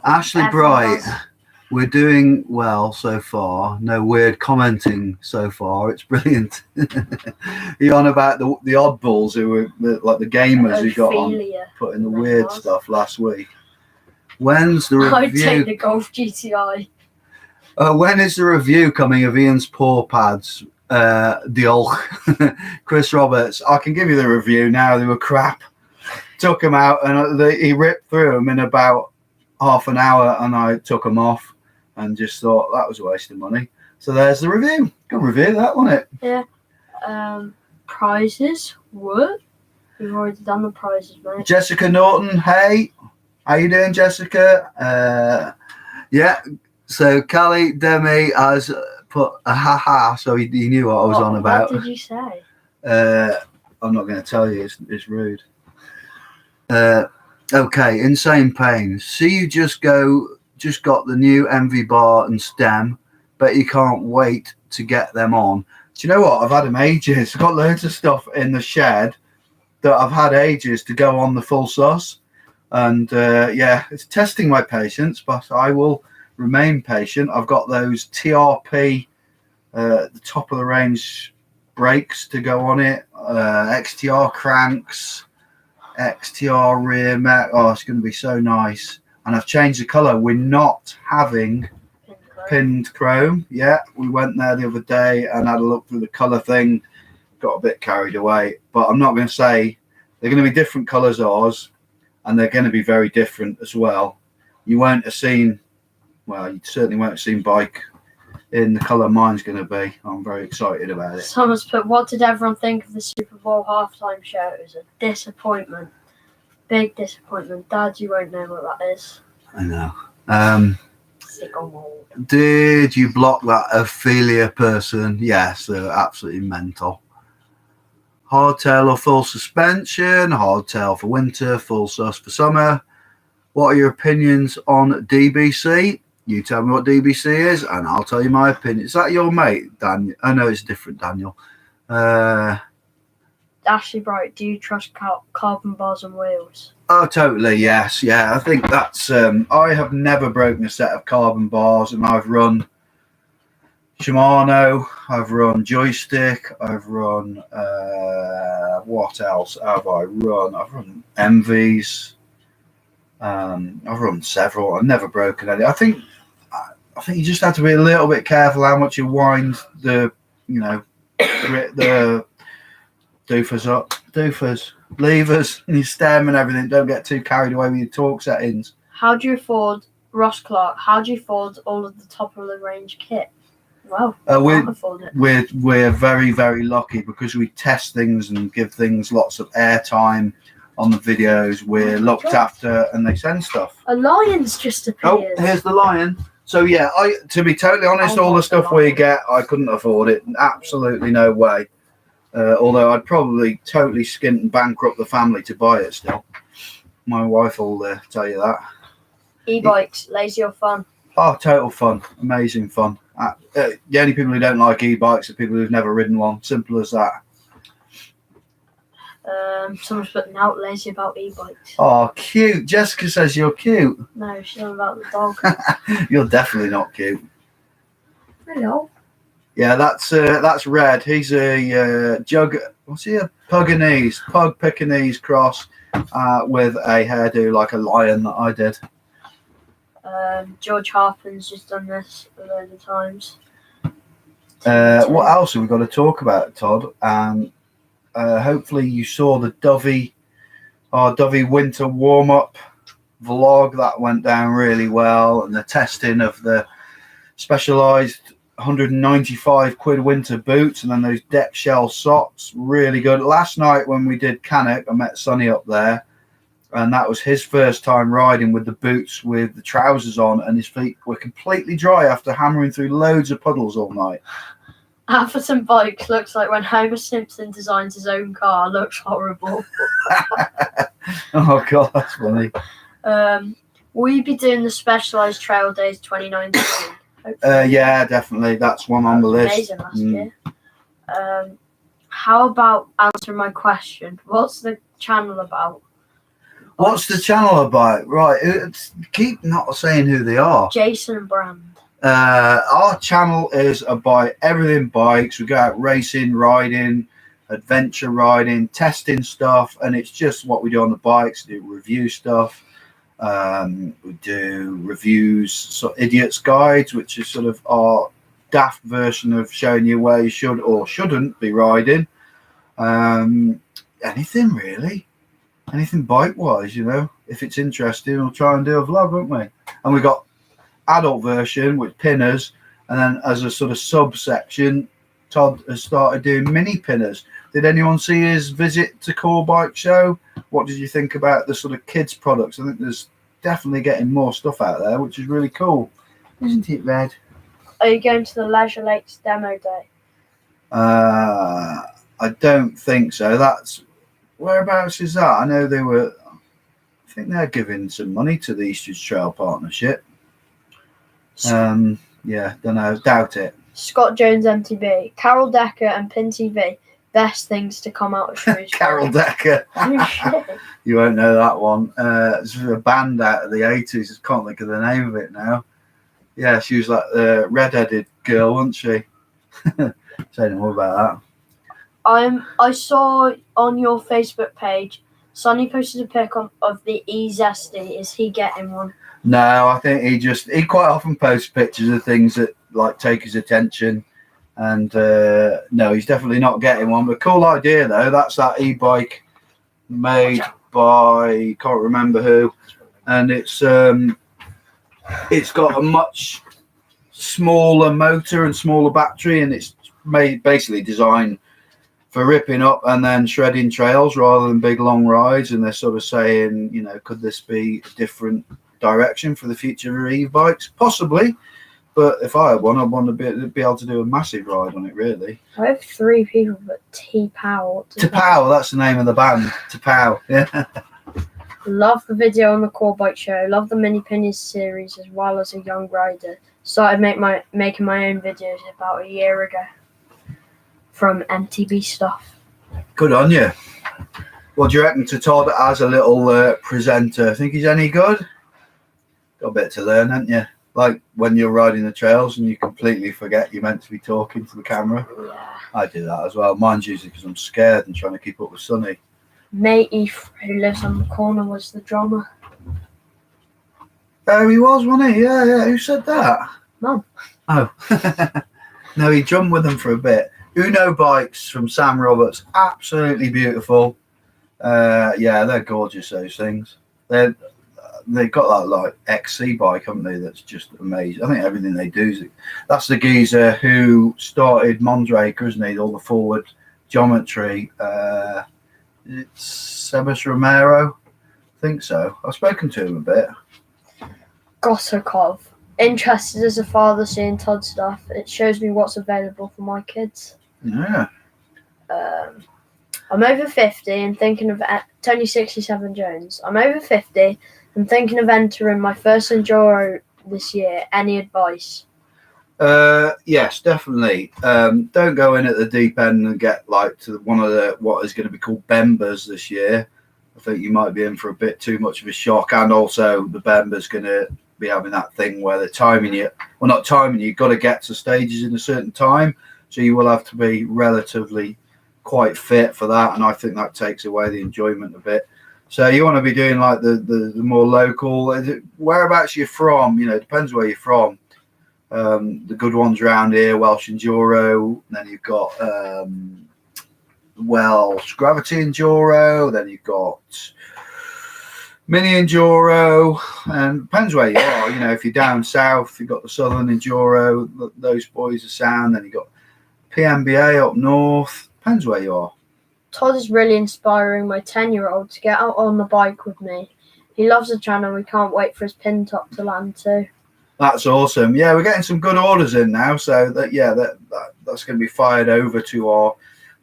Ashley Bright, we're doing well so far. No weird commenting so far. It's brilliant. You're on about the oddballs who were like the gamers who got on putting the weird stuff last week. When's the review? I'd take the Golf GTI. When is the review coming of Ian's paw pads? Chris Roberts. I can give you the review now. They were crap. Took them out and he ripped through them in about half an hour, and I took them off and just thought that was a waste of money. So there's the review. Good review, that, wasn't it? Yeah. Prizes. What? We've already done the prizes, mate. Jessica Norton. Hey, how you doing, Jessica? Yeah. So Callie Demi has put a ha-ha, so he knew what I was on about. What did you say? I'm not going to tell you. It's rude. Okay, Insane Pain. See, you just got the new MV bar and stem, but you can't wait to get them on. Do you know what? I've had them ages. I've got loads of stuff in the shed that I've had ages to go on the full sus. And yeah, it's testing my patience, but I will remain patient. I've got those TRP, the top of the range brakes to go on it, XTR cranks, XTR rear mat. Oh, it's going to be so nice. And I've changed the colour. We're not having pinned chrome. Yeah, we went there the other day and had a look through the colour thing. Got a bit carried away, but I'm not going to say they're going to be different colours ours, and they're going to be very different as well. You won't have seen. Well, you certainly won't have seen bike in the colour mine's going to be. I'm very excited about it. Someone's put, what did everyone think of the Super Bowl halftime show? It was a disappointment. Big disappointment. Dad, you won't know what that is. I know. Sicko mold. Did you block that Ophelia person? Yes, they're absolutely mental. Hardtail or full suspension? Hardtail for winter, full sus for summer. What are your opinions on DBC? You tell me what DBC is, and I'll tell you my opinion. Is that your mate, Daniel? Oh, no, it's different, Daniel. Ashley Bright, do you trust carbon bars and wheels? Oh, totally, yes. Yeah, I think that's... I have never broken a set of carbon bars, and I've run Shimano, I've run Joystick, I've run... what else have I run? I've run MVs. I've run several. I've never broken any. I think you just have to be a little bit careful how much you wind the doofers up, levers, and your stem and everything. Don't get too carried away with your torque settings. How do you afford Ross Clark, how do you afford all of the top of the range kit? Well, I can't afford it. We're very, very lucky because we test things and give things lots of airtime on the videos. We're looked after and they send stuff. A lion's just appeared. Oh, here's the lion. So yeah, to be totally honest, all the stuff we get, I couldn't afford it. Absolutely no way. Although I'd probably totally skint and bankrupt the family to buy it still. My wife will tell you that. E-bikes, lazy or fun? Oh, total fun. Amazing fun. The only people who don't like e-bikes are people who've never ridden one. Simple as that. Someone's putting out lazy about e-bikes. Oh, cute. Jessica says you're cute. No, she's on about the dog. You're definitely not cute. Hello. Yeah, that's Red. He's a what's he? A pug Pekingese cross with a hairdo like a lion that I did. George Harpen's just done this a load of times. What else have we got to talk about, Todd? Hopefully you saw the Dovey winter warm-up vlog. That went down really well, and the testing of the Specialized 195 quid winter boots and then those deck shell socks, really good. Last night when we did Cannock, I met Sonny up there, and that was his first time riding with the boots with the trousers on, and his feet were completely dry after hammering through loads of puddles all night. Atherton Bikes looks like when Homer Simpson designs his own car. Looks horrible. Oh god, that's funny. Will you be doing the Specialized Trail Days 2019? Yeah, definitely. That's one on the list. Amazing last year. How about answering my question? What's the channel about? What's the channel about? Right, keep not saying who they are. Jason and Brand. Our channel is about everything bikes. We go out racing, riding, adventure riding, testing stuff, and it's just what we do on the bikes. We do review stuff. We do reviews, so idiots guides, which is sort of our daft version of showing you where you should or shouldn't be riding. Anything really, anything bike wise, if it's interesting, we'll try and do a vlog, won't we? And we got adult version with pinners, and then as a sort of subsection, Todd has started doing mini pinners. Did anyone see his visit to Core Bike Show? What did you think about the sort of kids products? I think there's definitely getting more stuff out there, which is really cool, isn't it, Red? Are you going to the Leisure Lakes demo day? I don't think so. That's whereabouts is that? I know I think they're giving some money to the Eastridge Trail Partnership. Yeah, don't know, doubt it. Scott Jones MTB, Carol Decker and Pin TV, best things to come out of Shrewsbury. Carol Decker. You won't know that one. It's a band out of the 80s. I can't think of the name of it now. Yeah, she was like the red-headed girl, wasn't she? Say no more about that. I saw on your Facebook page, Sonny posted a pic of the E-Zesty. Is he getting one? No, I think he quite often posts pictures of things that like take his attention, and no, he's definitely not getting one. But cool idea though. That's that e-bike made by can't remember who, and it's got a much smaller motor and smaller battery, and it's basically designed for ripping up and then shredding trails rather than big long rides. And they're sort of saying, could this be a different direction for the future of e-bikes? Possibly, but if I had one, I'd want to be able to do a massive ride on it, really. I have 3 people, but T-Pow. T-Pow, that's the name of the band. T-Pow, yeah. Love the video on the Core Bike Show. Love the Mini Pinions series as well as a young rider. Started making my own videos about a year ago from MTB stuff. Good on you. What do you reckon to Todd as a little presenter? Think he's any good? Got a bit to learn, haven't you? Like when you're riding the trails and you completely forget you're meant to be talking to the camera. Yeah. I do that as well. Mine's usually because I'm scared and trying to keep up with Sonny. Matey, who lives on the corner, was the drummer. Oh, he was, wasn't he? Yeah. Who said that? Mum. Oh. No, he drummed with them for a bit. Uno bikes from Sam Roberts. Absolutely beautiful. Yeah, they're gorgeous, those things. they've got that like XC bike, haven't they? That's just amazing. I think everything they do is. That's the geezer who started Mondraker, isn't he? All the forward geometry. It's Sebas Romero. I think so. I've spoken to him a bit. Gotakov. Interested as a father seeing Todd stuff. It shows me what's available for my kids. Yeah. I'm over 50 and thinking of Tony 67 Jones. I'm over 50 and thinking of entering my first enduro this year. Any advice? Yes, definitely. Don't go in at the deep end and get like to one of the what is going to be called Bembas this year. I think you might be in for a bit too much of a shock, and also the Bemba's going to be having that thing where they're timing you. Well, not timing you. You've got to get to stages in a certain time, so you will have to be relatively quite fit for that, and I think that takes away the enjoyment a bit. So you want to be doing like the more local. Whereabouts you're from, you know, depends where you're from. The good ones around here, Welsh Enduro, and then you've got Welsh Gravity Enduro, then you've got Mini Enduro, and depends where you are. You know, if you're down south, you've got the Southern Enduro, those boys are sound, then you've got PMBA up north, depends where you are. Todd is really inspiring my 10-year-old to get out on the bike with me. He loves the channel. We can't wait for his pin top to land too. That's awesome. Yeah, we're getting some good orders in now, so that's going to be fired over to our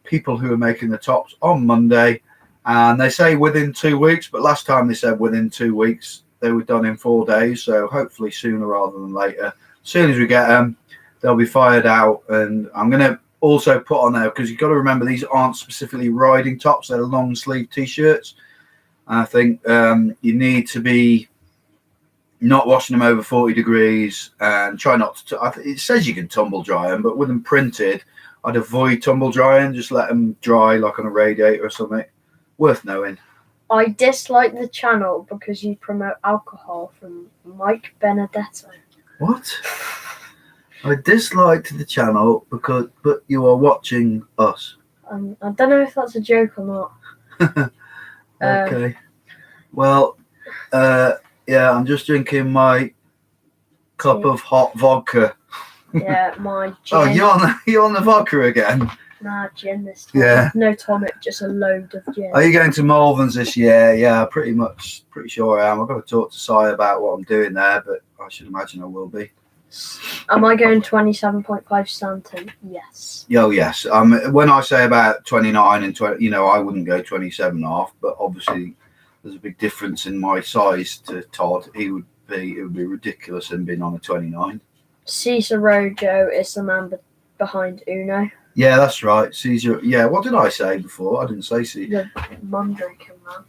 people who are making the tops on Monday. And they say within 2 weeks, but last time they said within 2 weeks. They were done in 4 days, so hopefully sooner rather than later. As soon as we get them, they'll be fired out. And I'm going to also put on there, because you've got to remember these aren't specifically riding tops, they're long sleeve t-shirts. And I think you need to be not washing them over 40 degrees and try not to. It says you can tumble dry them, but with them printed, I'd avoid tumble drying. Just let them dry like on a radiator or something. Worth knowing. I dislike the channel because you promote alcohol, from Mike Benedetto. What? I disliked the channel but you are watching us. I don't know if that's a joke or not. Okay. Well, yeah, I'm just drinking my cup of hot vodka. Yeah, my gin. Oh, you're on the vodka again? Nah, gin this time. Yeah. No tonic, just a load of gin. Are you going to Malverns this year? Yeah, pretty sure I am. I've got to talk to Si about what I'm doing there, but I should imagine I will be. Am I going 27.5 Stanton? Yes. Oh, yes. When I say about 29 and 20, you know, I wouldn't go 27.5, but obviously there's a big difference in my size to Todd. It would be ridiculous him being on a 29. Cesar Rojo is the man behind Uno. Yeah, that's right. Caesar. Yeah, what did I say before? I didn't say Caesar. The Mondraker man.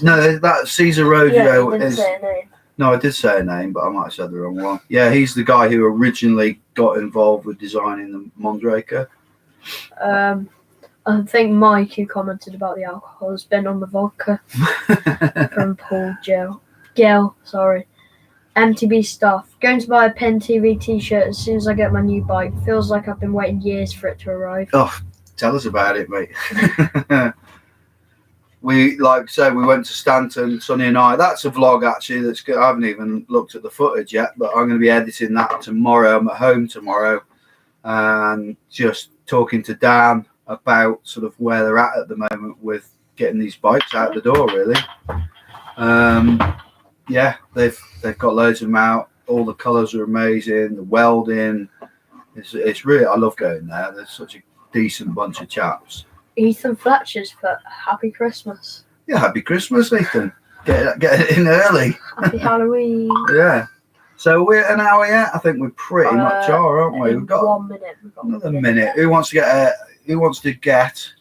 No, that Cesar Rojo you didn't is. say a name. No, I did say a name, but I might have said the wrong one. Yeah, he's the guy who originally got involved with designing the Mondraker. I think Mike, who commented about the alcohol, has been on the vodka from Paul Gell, sorry. MTB stuff. Going to buy a Pin TV t-shirt as soon as I get my new bike. Feels like I've been waiting years for it to arrive. Oh, tell us about it, mate. We went to Stanton, Sonny and I. That's a vlog, actually. That's good. I haven't even looked at the footage yet, but I'm going to be editing that tomorrow. I'm at home tomorrow and just talking to Dan about sort of where they're at the moment with getting these bikes out the door, really. Yeah, they've got loads of them out. All the colours are amazing. The welding, it's really, I love going there. There's such a decent bunch of chaps. Ethan Fletcher's put Happy Christmas. Yeah, happy Christmas, Ethan. Get it in early. Happy Halloween. Yeah. So we're an hour yet. I think we pretty much are, aren't we? We've got 1 minute. another minute. Who wants to get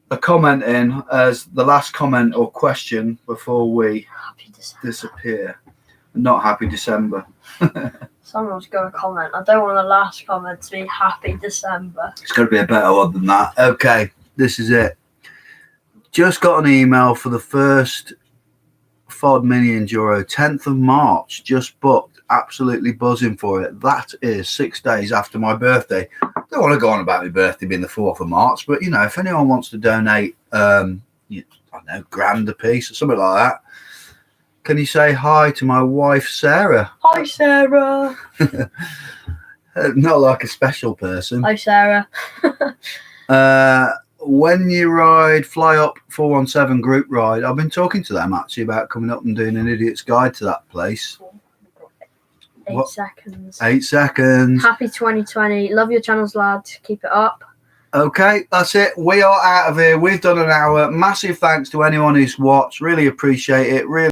a comment in as the last comment or question before we disappear? Not happy December. Someone's going to comment. I don't want the last comment to be Happy December. It's got to be a better one than that. Okay, this is it. Just got an email for the first FOD Mini Enduro, 10th of March. Just booked. Absolutely buzzing for it. That is 6 days after my birthday. Don't want to go on about my birthday being the 4th of March, but, you know, if anyone wants to donate, I don't know, £1 a piece or something like that, can you say hi to my wife, Sarah? Hi, Sarah. Not like a special person. Hi, Sarah. When you ride Fly Up 417 group ride, I've been talking to them actually about coming up and doing an idiot's guide to that place. 8 seconds. 8 seconds. Happy 2020. Love your channels, lads. Keep it up. Okay, that's it. We are out of here. We've done an hour. Massive thanks to anyone who's watched. Really appreciate it. Really